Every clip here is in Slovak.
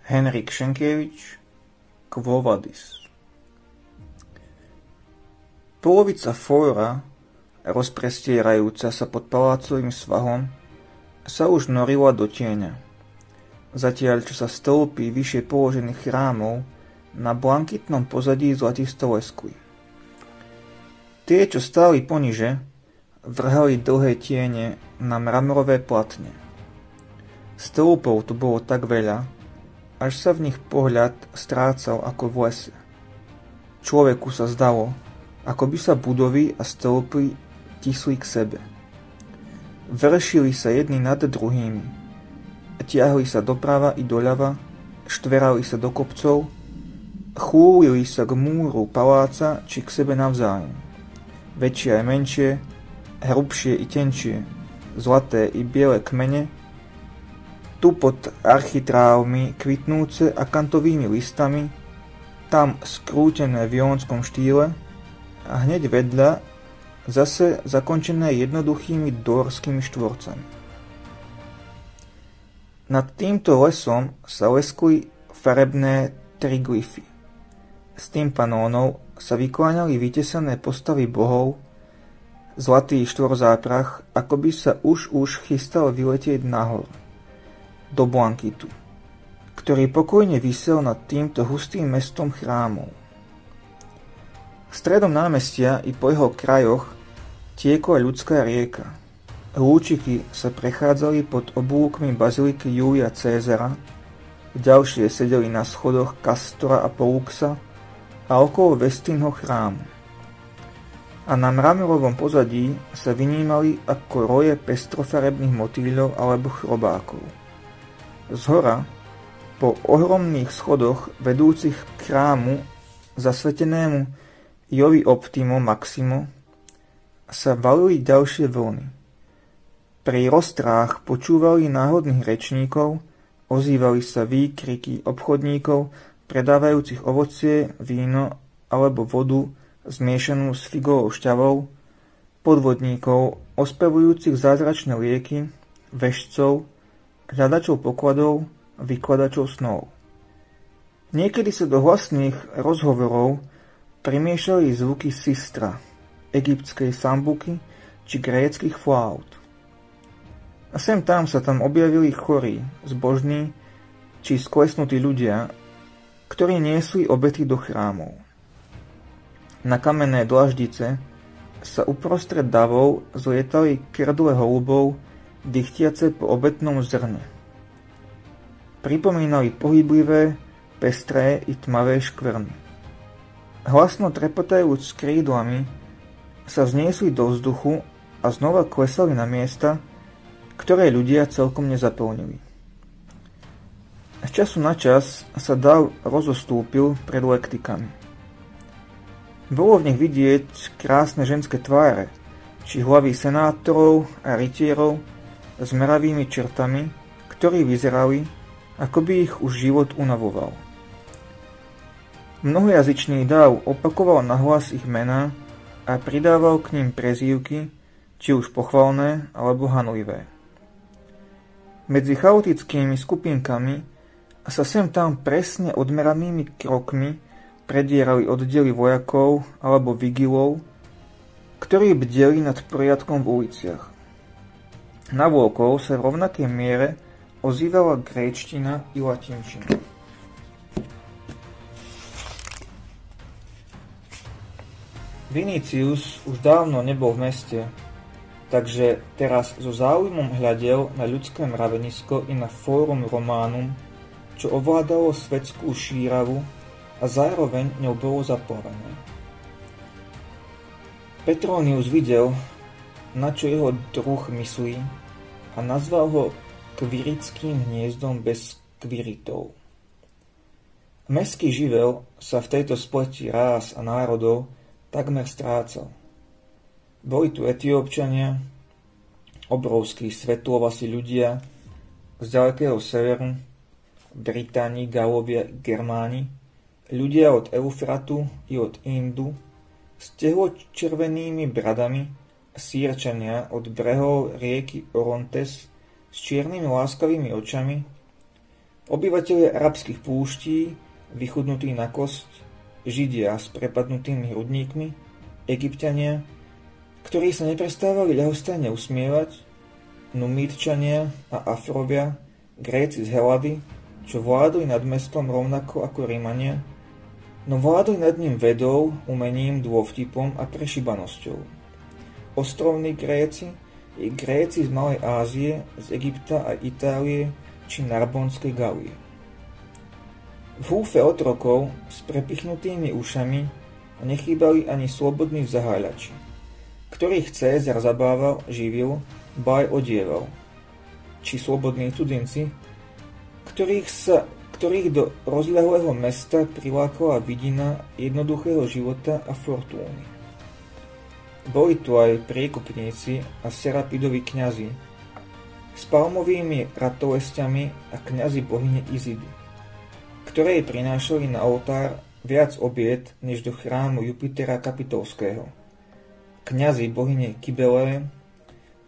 Henrik Sienkiewicz, Quo Vadis. Polovica fóra, rozprestierajúca sa pod palácovým svahom, sa už norila do tieňa, zatiaľ čo sa stĺpy vyššie položených chrámov na blankitnom pozadí zlatisto leskli. Tie, čo stáli poniže, vrhali dlhé tiene na mramorové platne. Stĺpov tu bolo tak veľa, až sa v nich pohľad strácal ako v lese. Človeku sa zdalo, ako by sa budovy a stĺpy tisli k sebe. Vršili sa jedni nad druhými, tiahli sa doprava i doľava, štverali sa do kopcov, chúlili sa k múru paláca či k sebe navzájom. Väčšie aj menšie, hrubšie i tenšie, zlaté i biele kmene, tu pod architrávmi kvitnúce akantovými listami, tam skrútené v jónskom štýle a hneď vedľa zase zakončené jednoduchými dórskými štvorcami. Nad týmto lesom sa leskli farebné triglyfy. Z tympanónov sa vykláňali vytesané postavy bohov, zlatý štvorzáprach, ako by sa už chystal vyletieť nahor, do blankitu, ktorý pokojne visel nad týmto hustým mestom chrámov. Stredom námestia i po jeho krajoch tiekla ľudská rieka. Lúčiky sa prechádzali pod oblúkmi baziliky Júlia Cézara, ďalšie sedeli na schodoch Kastora a Poluxa a okolo Vestínho chrámu. A na mramorovom pozadí sa vynímali ako roje pestrofarebných motýľov alebo chrobákov. Zhora, po ohromných schodoch vedúcich k chrámu zasvetenému Jovi Optimo Maximo, sa valili ďalšie vlny. Pri roztrách počúvali náhodných rečníkov, ozývali sa výkriky obchodníkov predávajúcich ovocie, víno alebo vodu zmiešanú s figovou šťavou, podvodníkov ospevujúcich zázračné lieky, vešcov, hľadačov pokladov, vykladačov snov. Niekedy sa do hlasných rozhovorov primiešali zvuky sistra, egyptskej sambuky či gréckych flaut. A sem tam sa tam objavili chorí, zbožní či sklesnutí ľudia, ktorí niesli obety do chrámov. Na kamenné dlaždice sa uprostred davov zlietali krdle holubov, dychtiace po obetnom zrne. Pripomínali pohyblivé, pestré i tmavé škvrny. Hlasno trepotajúc krídlami sa vzniesli do vzduchu a znova klesali na miesta, ktoré ľudia celkom nezaplnili. Z času na čas sa dav rozostúpil pred lektikami. Bolo v nich vidieť krásne ženské tváre, či hlavy senátorov a rytierov s meravými čertami, ktorí vyzerali, ako by ich už život unavoval. Mnohojazyčný dáv opakoval nahlas ich mená a pridával k ním prezývky, či už pochvalné alebo hanlivé. Medzi chaotickými skupinkami sa sem tam presne odmeranými krokmi predierali oddiely vojakov alebo vigilov, ktorí bdeli nad poriadkom v uliciach. Navôkol sa v rovnakej miere ozývala gréčtina i latinčina. Vinicius už dávno nebol v meste, takže teraz so záujmom hľadel na ľudské mravenisko i na Forum Romanum, čo ovládalo svetskú šíravu a zároveň ňou bolo zaplavené. Petronius videl, na čo jeho druh myslí, a nazval ho kvirickým hniezdom bez kviritov. Mestský živel sa v tejto spleti rás a národov takmer strácal. Boli tu Etiópčania, obrovskí svetlovasi ľudia z ďalekého severu, Británi, Galovia, Germáni, ľudia od Eufratu i od Indu, s tehločervenými bradami, Sýrčania od brehov rieky Orontes s čiernymi láskavými očami, Obyvatelia arabských púští, vychudnutí na kosť, Židia s prepadnutými hrudníkmi, Egypťania, ktorí sa neprestávali ľahostajne usmievať, Numídčania a Afrovia, Gréci z Helady, čo vládli nad mestom rovnako ako Rímania, no vládli nad ním vedou, umením, dôvtipom a prešibanosťou. Ostrovní Gréci i Gréci z Malej Ázie, z Egypta a Itálie či Narbonskej Galie. V húfe otrokov s prepichnutými ušami nechýbali ani slobodní zaháľači, ktorých Cézar zabával, živil, ba aj odieval, či slobodní cudzinci, ktorých do rozľahlého mesta prilákala vidina jednoduchého života a fortúny. Boli tu aj priekupníci a Serapidovi kňazi s palmovými ratolesťami a kňazi bohyne Izidy, ktoré prinášali na oltár viac obiet než do chrámu Jupitera Kapitolského. Kňazi bohyne Kybelé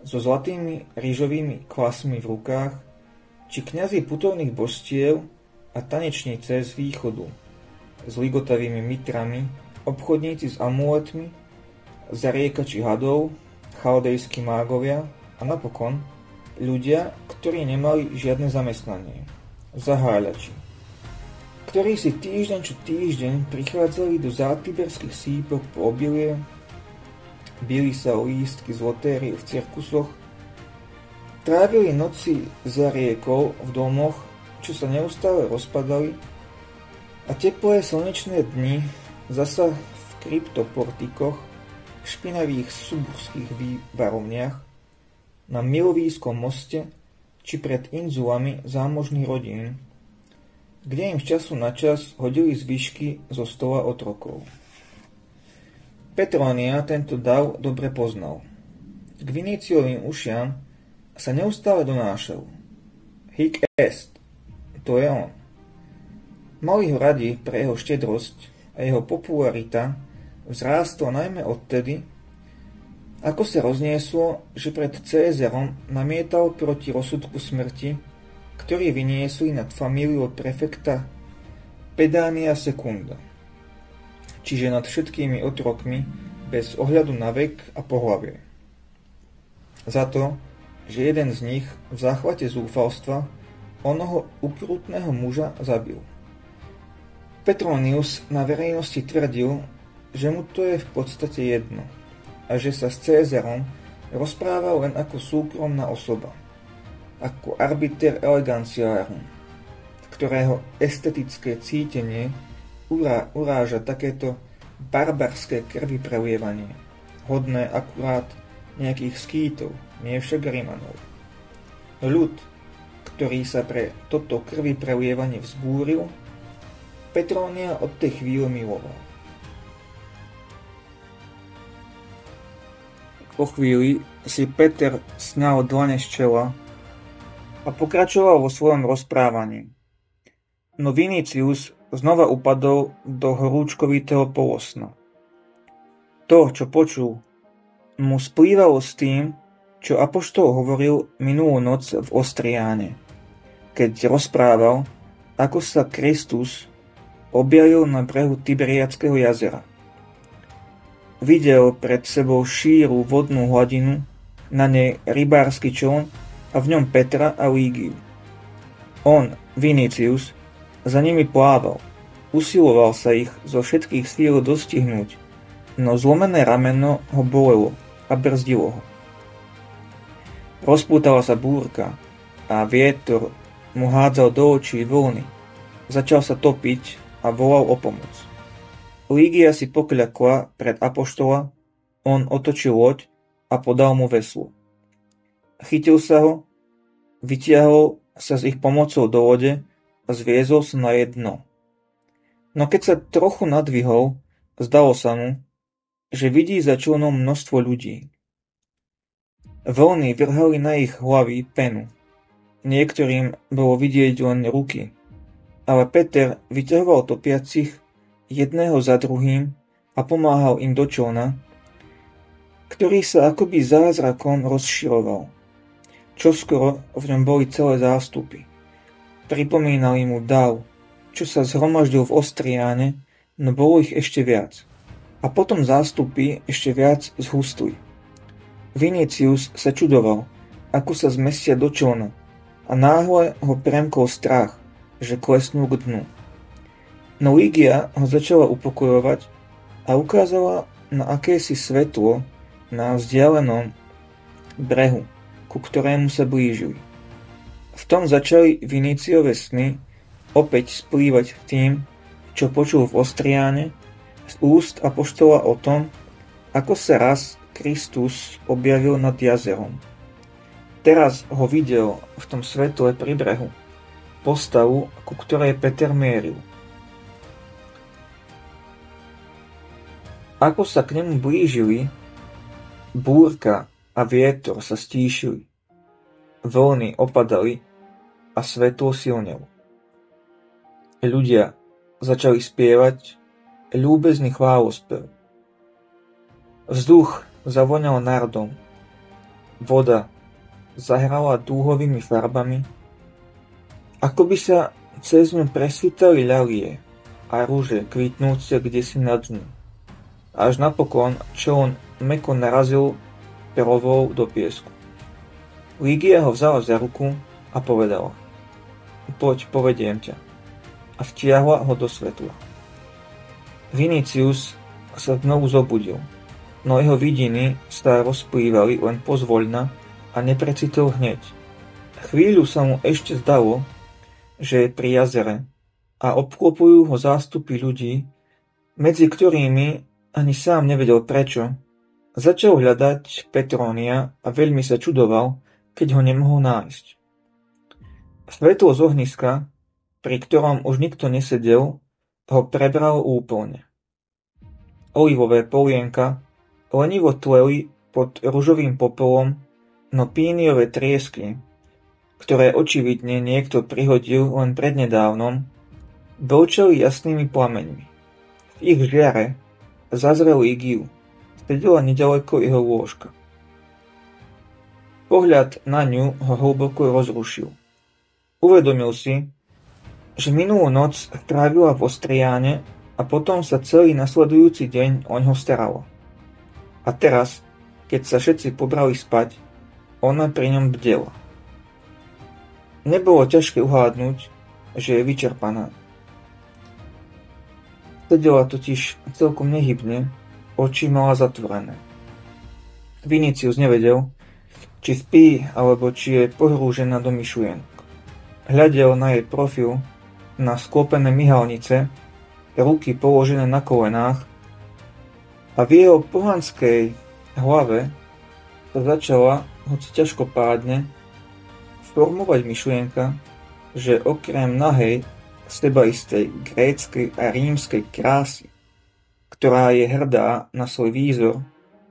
so zlatými rýžovými kvasmi v rukách, či kňazi putovných božstiev a tanečnice z východu s ligotavými mitrami, obchodníci s amuletmi, zariekači hadov, chaldejskí mágovia a napokon ľudia, ktorí nemali žiadne zamestnanie, zaháľači, ktorí si týždeň čo týždeň prichádzali do zátiberských sípok po obilie, bili sa o lístky z lotérie v cirkusoch, trávili noci za riekou v domoch, čo sa neustále rozpadali, a teplé slnečné dni zasa v kryptoportikoch, v špinavých suburských vývarovniach, na Milovískom moste či pred inzulami zámožných rodín, kde im z času na čas hodili zvyšky zo stola otrokov. Petrónia tento dav dobre poznal. K Viníciovým ušiam sa neustále donášal. Hic est, to je on. Mali ho radi pre jeho štedrosť a jeho popularita vzrástla najmä odtedy, ako sa roznieslo, že pred Cézarom namietal proti rozsudku smrti, ktorý vyniesli nad familiou prefekta Pedánia Secunda, čiže nad všetkými otrokmi bez ohľadu na vek a pohlavie. Za to, že jeden z nich v záchvate zúfalstva onoho ukrutného muža zabil. Petronius na verejnosti tvrdil, že mu to je v podstate jedno a že sa s Cézarom rozprával len ako súkromná osoba, ako arbiter eleganciarum, ktorého estetické cítenie uráža takéto barbarské krvi prelievanie, hodné akurát nejakých skýtov, nie však Rimanov. Ľud, ktorý sa pre toto krvi prelievanie vzbúril, Petrónia od tej chvíle miloval. Po chvíli si Peter sňal dlane z čela a pokračoval vo svojom rozprávaní. No Vinicius znova upadol do horúčkovitého polosna. To, čo počul, mu splývalo s tým, čo apoštol hovoril minulú noc v Ostriáne, keď rozprával, ako sa Kristus objavil na brehu Tiberiadského jazera. Videl pred sebou šíru vodnú hladinu, na nej rybársky čln a v ňom Petra a Lígiu. On, Vinicius, za nimi plával, usiloval sa ich zo všetkých síl dostihnúť, no zlomené rameno ho bolelo a brzdilo ho. Rozpútala sa búrka a vietor mu hádzal do očí vlny. Začal sa topiť a volal o pomoc. Lígia si pokľakla pred apoštola, on otočil loď a podal mu veslo. Chytil sa ho, vytiahol sa s ich pomocou do lode a zviezol sa na jej dno. No keď sa trochu nadvihol, zdalo sa mu, že vidí za člnom množstvo ľudí. Vlny vrhali na ich hlavy penu. Niektorým bolo vidieť len ruky, ale Peter vyťahoval topiacich jedného za druhým a pomáhal im do člna, ktorý sa akoby zázrakom rozširoval. Čoskoro v ňom boli celé zástupy. pripomínali mu dav, čo sa zhromaždil v Ostriáne, no bolo ich ešte viac. A potom zástupy ešte viac zhustli. Vinicius sa čudoval, ako sa zmestia do člna, a náhle ho premkol strach, že klesnú k dnu. No Ligia ho začala upokojovať a ukázala na akési svetlo na vzdialenom brehu, ku ktorému sa blížili. V tom začali Viníciove sny opäť splývať tým, čo počul v Ostriáne z úst apoštola o tom, ako sa raz Kristus objavil nad jazerom. Teraz ho videl v tom svetle pri brehu, postavu, ku ktorej Peter mieril. Ako sa k nemu blížili, búrka a vietor sa stíšili, vlny opadali a svetlo silnelo. Ľudia začali spievať ľúbezný chválospev. Vzduch zavoňal nardom, voda zahrala dúhovými farbami, ako by sa cez ňu presvítali ľalie a rúže kvitnúce kdesi nad dnu. Až napokon čln mäkko narazil perovou do piesku. Ligia ho vzala za ruku a povedala: Poď, povediem ťa. A vtiahla ho do svetla. Vinicius sa znovu zobudil, no jeho vidiny sa rozplývali len pozvoľna a neprecitol hneď. Chvíľu sa mu ešte zdalo, že je pri jazere a obklopujú ho zástupy ľudí, medzi ktorými ani sám nevedel prečo. Začal hľadať Petrónia a veľmi sa čudoval, keď ho nemohol nájsť. Svetlo z ohniska, pri ktorom už nikto nesedel, ho prebralo úplne. Olivové polienka lenivo tleli pod ružovým popolom, no píniové triesky, ktoré očividne niekto prihodil len prednedávnom, blčali jasnými plameňmi. V ich žiare zazrel Ligiu, sedela nedaleko jeho lôžka. Pohľad na ňu ho hlboko rozrušil. Uvedomil si, že minulú noc trávila v Ostriáne a potom sa celý nasledujúci deň oňho starala. A teraz, keď sa všetci pobrali spať, ona pri ňom bdela. Nebolo ťažké uhádnuť, že je vyčerpaná. Sedela totiž celkom nehybne, oči mala zatvorené. Vinicius nevedel, či spí, alebo či je pohrúžená do myšlienok. Hľadel na jej profil, na sklopené myhalnice, ruky položené na kolenách a v jeho pohanskej hlave sa začala, hoci ťažkopádne, formovať myšlienka, že okrem nahej, sebaistej gréckej a rímskej krásy, ktorá je hrdá na svoj výzor,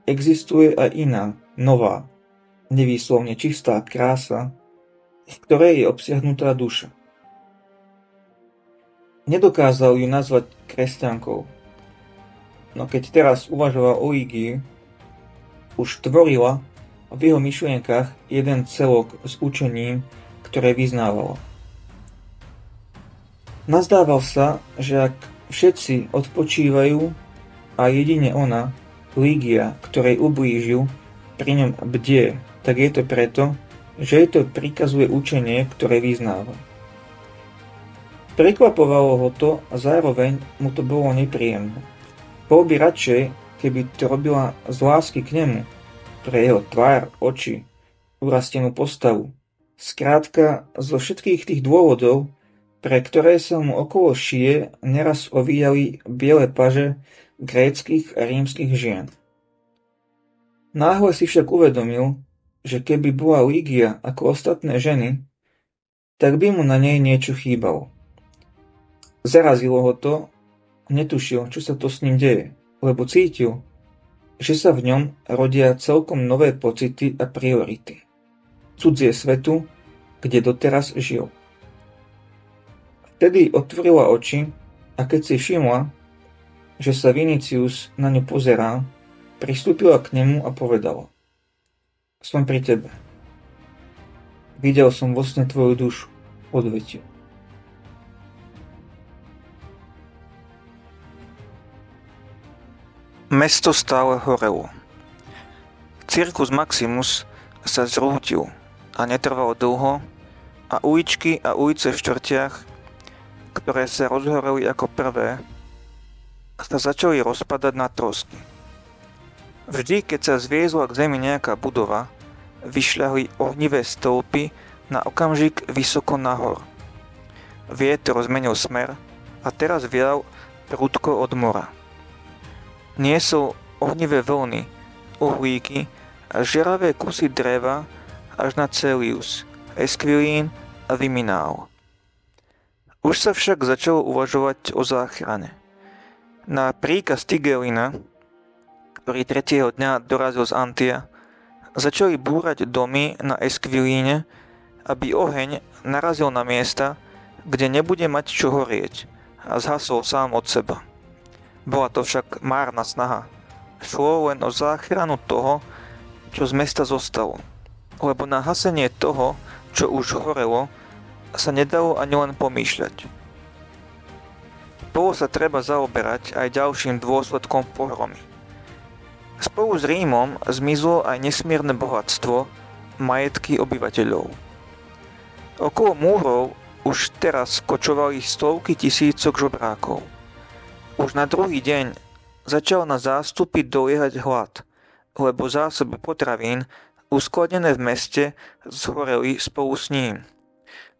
existuje aj iná, nová, nevýslovne čistá krása, v ktorej je obsiahnutá duša. Nedokázal ju nazvať kresťankou, no keď teraz uvažoval o Ligii, už tvorila v jeho myšlienkach jeden celok s učením, ktoré vyznávala. Nazdával sa, že ak všetci odpočívajú a jedine ona, Ligia, ktorej ublížil, pri ňom bdie, tak je to preto, že jej to prikazuje učenie, ktoré vyznáva. Prekvapovalo ho to a zároveň mu to bolo nepríjemné. Bol by radšej, keby to robila z lásky k nemu, pre jeho tvár, oči, urastenú postavu. Skrátka, zo všetkých tých dôvodov, pre ktoré sa mu okolo šie neraz ovíjali biele paže gréckych a rímskych žien. Náhle si však uvedomil, že keby bola Ligia ako ostatné ženy, tak by mu na nej niečo chýbalo. Zarazilo ho to, netušil, čo sa to s ním deje, lebo cítil, že sa v ňom rodia celkom nové pocity a priority. Cudzie svetu, kde doteraz žil. Vtedy otvorila oči a keď si všimla, že sa Vinicius na ňu pozerá, pristúpila k nemu a povedala: Som pri tebe. Videl som vo sne tvoju dušu, odvetil. Mesto stále horelo. Circus Maximus sa zrútil a netrvalo dlho a uličky a ulice v štvrtiach, ktoré sa rozhoreli ako prvé, sa začali rozpadať na trosky. Vždy, keď sa zviezla k zemi nejaká budova, vyšľahli ohnivé stĺpy na okamžik vysoko nahor. Vietor zmenil smer a teraz vial prudko od mora. Niesol ohnivé vlny, uhlíky a žeravé kusy dreva až na Celius, Esquilín a Viminál. Už sa však začalo uvažovať o záchrane. Na príkaz Tigelina, ktorý 3. dňa dorazil z Antia, začali búrať domy na Esquilíne, aby oheň narazil na miesta, kde nebude mať čo horieť, a zhasol sám od seba. Bola to však márna snaha. Šlo len o záchranu toho, čo z mesta zostalo, lebo na hasenie toho, čo už horelo, sa nedalo ani len pomýšľať. Bolo sa treba zaoberať aj ďalším dôsledkom pohromy. Spolu s Rímom zmizlo aj nesmierne bohatstvo, majetky obyvateľov. Okolo múrov už teraz kočovali stovky tisícok žobrákov. Už na druhý deň začal na zástupy doliehať hlad, lebo zásoby potravín uskladené v meste zhoreli spolu s ním.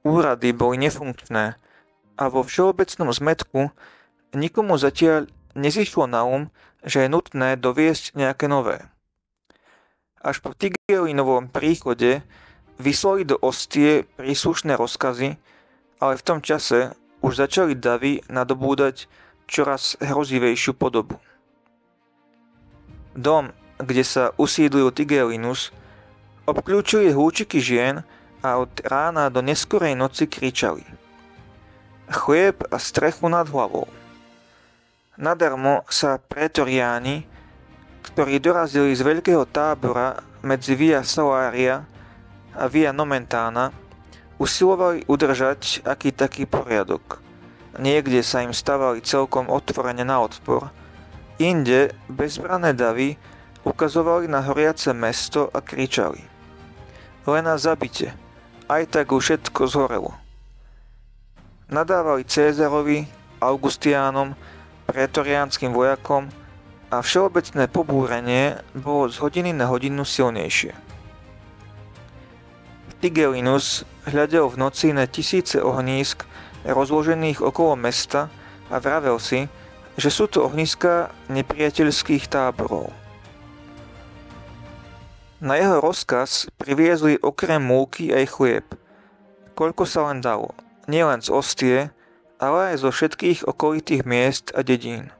Úrady boli nefunkčné a vo všeobecnom zmätku nikomu zatiaľ nezišlo na že je nutné doviesť nejaké nové. Až po Tigelinovom príchode vyslali do Ostie príslušné rozkazy, ale v tom čase už začali davy nadobúdať čoraz hrozivejšiu podobu. Dom, kde sa usídlil Tigelinus, obkľúčili húčiky žien a od rána do neskorej noci kričali: Chlieb a strechu nad hlavou. Nadarmo sa pretoriáni, ktorí dorazili z veľkého tábora medzi Via Salaria a Via Nomentana, usilovali udržať aký taký poriadok. Niekde sa im stavali celkom otvorene na odpor, inde bezbranné davy ukazovali na horiace mesto a kričali: Len nás zabite, aj tak už všetko zhorelo. Nadávali Cézarovi, Augustiánom, pretoriánskym vojakom a všeobecné pobúrenie bolo z hodiny na hodinu silnejšie. Tigelinus hľadel v noci na tisíce ohnízk rozložených okolo mesta a vravel si, že sú to ohniská nepriateľských táborov. Na jeho rozkaz priviezli okrem múky aj chlieb, koľko sa len dalo, nielen z Ostie, ale aj zo všetkých okolitých miest a dedín.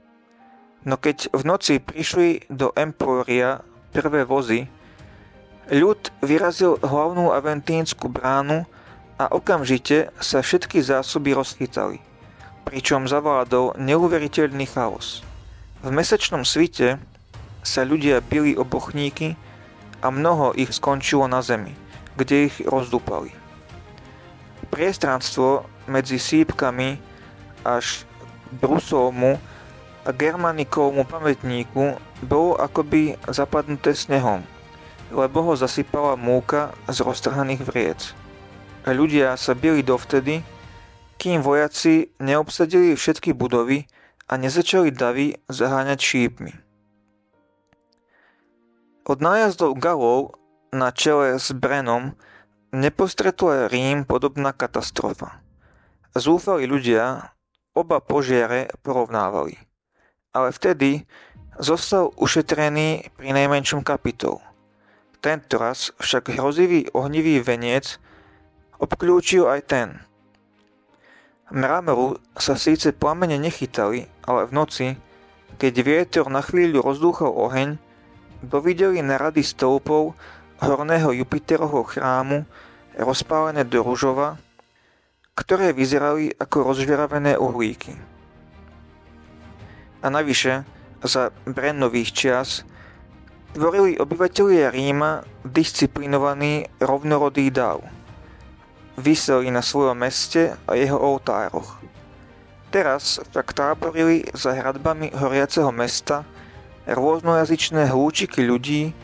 No keď v noci prišli do Empória prvé vozy, ľud vyrazil hlavnú Aventínsku bránu a okamžite sa všetky zásoby rozchytali, pričom zavládol neuveriteľný chaos. V mesačnom svite sa ľudia bili o bochníky a mnoho ich skončilo na zemi, kde ich rozdúpali. Priestranstvo medzi sípkami až k Brusovmu a Germanikovmu pamätníku bolo akoby zapadnuté snehom, lebo ho zasypala múka z roztrhaných vriec. Ľudia sa bili dovtedy, kým vojaci neobsadili všetky budovy a nezačali davy zaháňať šípmi. Od nájazdov Galov na čele s Brenom nepostretla Rím podobná katastrofa. Zúfali ľudia oba požiare porovnávali, ale vtedy zostal ušetrený pri najmenšom Kapitol. Tentoraz však hrozivý ohnivý veniec obkľúčil aj ten. Mramoru sa síce plamene nechytali, ale v noci, keď vietor na chvíľu rozdúchal oheň, dovideli na rady stĺpov horného Jupiterovho chrámu rozpálené do ružova, ktoré vyzerali ako rozžveravené uhlíky. A navyše, za Brennových čias, tvorili obyvatelia Ríma disciplinovaný rovnorodý dav. Viseli na svojom meste a jeho oltároch. Teraz však táborili za hradbami horiaceho mesta rôznojazyčné hĺčiky ľudí,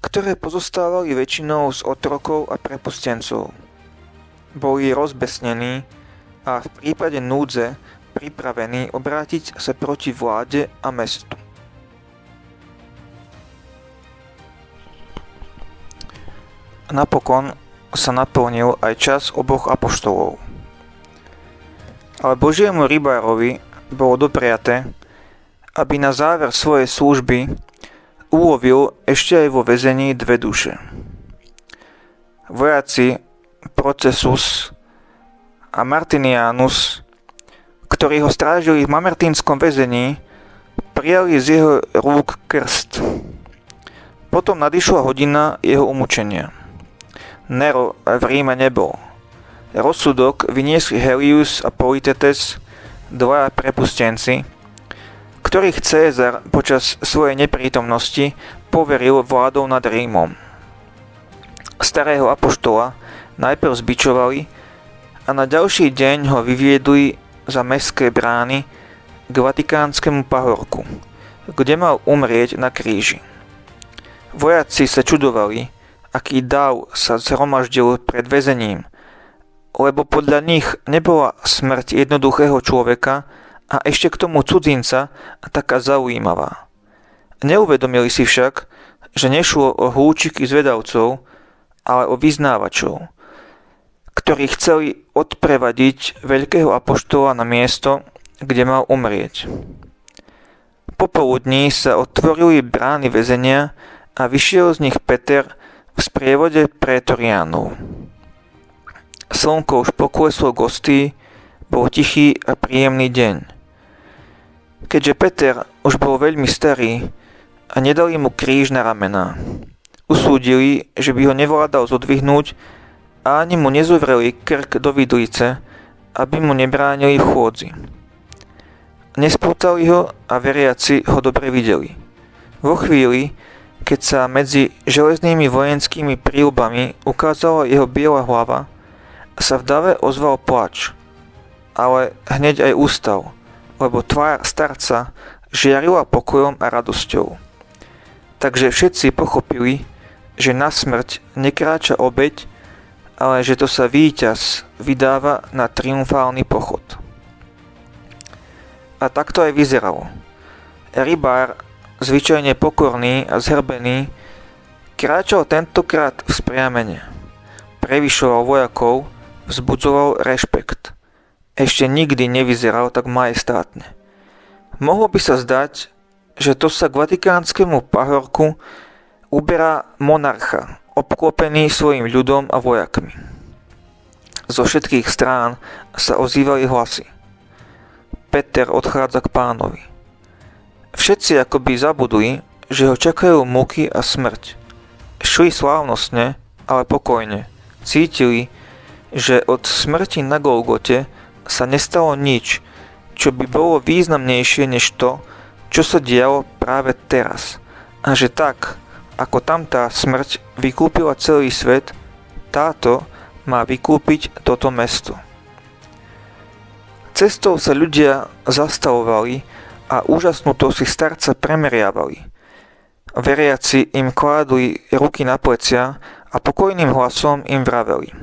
ktoré pozostávali väčšinou z otrokov a prepustencov. Boli rozbesnení a v prípade núdze pripravení obrátiť sa proti vláde a mestu. Napokon sa naplnil aj čas oboch apoštolov. Ale Božiemu rybárovi bolo dopriaté, aby na záver svojej služby ulovil ešte aj vo väzení 2 duše. Vojaci Procesus a Martinianus, ktorí ho strážili v mamertínskom väzení, prijali z jeho rúk krst. Potom nadišla hodina jeho umúčenia. Nero v Ríme nebol. Rozsudok vyniesli Helius a Politetes, 2 prepustenci, ktorých Cézar počas svojej neprítomnosti poveril vládou nad Rímom. Starého apoštola najprv zbičovali a na ďalší deň ho vyviedli za mestské brány k Vatikánskemu pahorku, kde mal umrieť na kríži. Vojaci sa čudovali, aký dáv sa zhromaždil pred väzením, lebo podľa nich nebola smrť jednoduchého človeka a ešte k tomu cudzinca taká zaujímavá. Neuvedomili si však, že nešlo o hĺčiky zvedavcov, ale o vyznávačov, ktorí chceli odprevadiť veľkého apoštola na miesto, kde mal umrieť. Popoludní sa otvorili brány väzenia a vyšiel z nich Peter v sprievode prétoriánov. Slnko už pokleslo k hostí, bol tichý a príjemný deň. Keďže Peter už bol veľmi starý a nedali mu kríž na ramená, usúdili, že by ho nevládal zodvihnúť a ani mu nezovreli krk do vidlice, aby mu nebránili v chôdzi. Nespútali ho a veriaci ho dobre videli. Vo chvíli, keď sa medzi železnými vojenskými príľbami ukázala jeho biela hlava, sa v dave ozval plač, ale hneď aj ustal, lebo tvár starca žiarila pokojom a radosťou. Takže všetci pochopili, že na smrť nekráča obeť, ale že to sa víťaz vydáva na triumfálny pochod. A tak to aj vyzeralo. Rybár, zvyčajne pokorný a zhrbený, kráčal tentokrát vzpriamene. Prevyšoval vojakov, vzbudzoval rešpekt. Ešte nikdy nevyzeral tak majestátne. Mohlo by sa zdať, že to sa k Vatikánskemu pahorku uberá monarcha, obklopený svojim ľudom a vojakmi. Zo všetkých strán sa ozývali hlasy. Peter odchádza k Pánovi. Všetci akoby zabudli, že ho čakajú múky a smrť. Šli slávnostne, ale pokojne. Cítili, že od smrti na Golgote sa nestalo nič, čo by bolo významnejšie než to, čo sa dialo práve teraz. A že tak, ako tam tá smrť vykúpila celý svet, táto má vykúpiť toto mesto. Cestou sa ľudia zastavovali a úžasnuto si starca premeriavali. Veriaci im kládli ruky na plecia a pokojným hlasom im vraveli: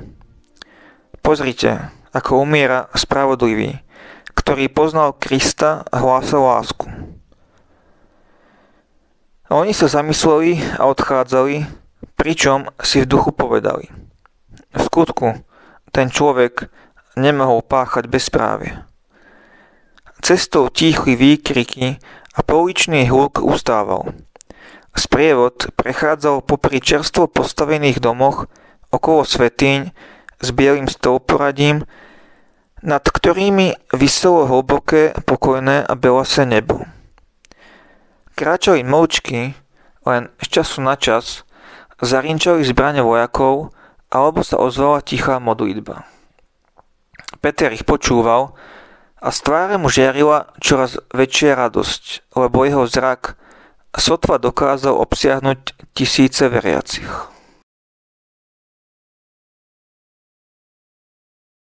Pozrite, ako umiera spravodlivý, ktorý poznal Krista a hlásal lásku. A oni sa zamysleli a odchádzali, pričom si v duchu povedali: V skutku, ten človek nemohol páchať bezprávie. Cestou tichli výkriky a pouličný hluk ustával. Sprievod prechádzal popri čerstvo postavených domoch okolo svätyň s bielým stĺporadím, nad ktorými viselo hlboké, pokojné a belasé nebo. Kráčali mlčky, len z času na čas zarinčali zbrane vojakov alebo sa ozvala tichá modlitba. Peter ich počúval a z tváre mu žiarila čoraz väčšia radosť, lebo jeho zrak sotva dokázal obsiahnuť tisíce veriacich.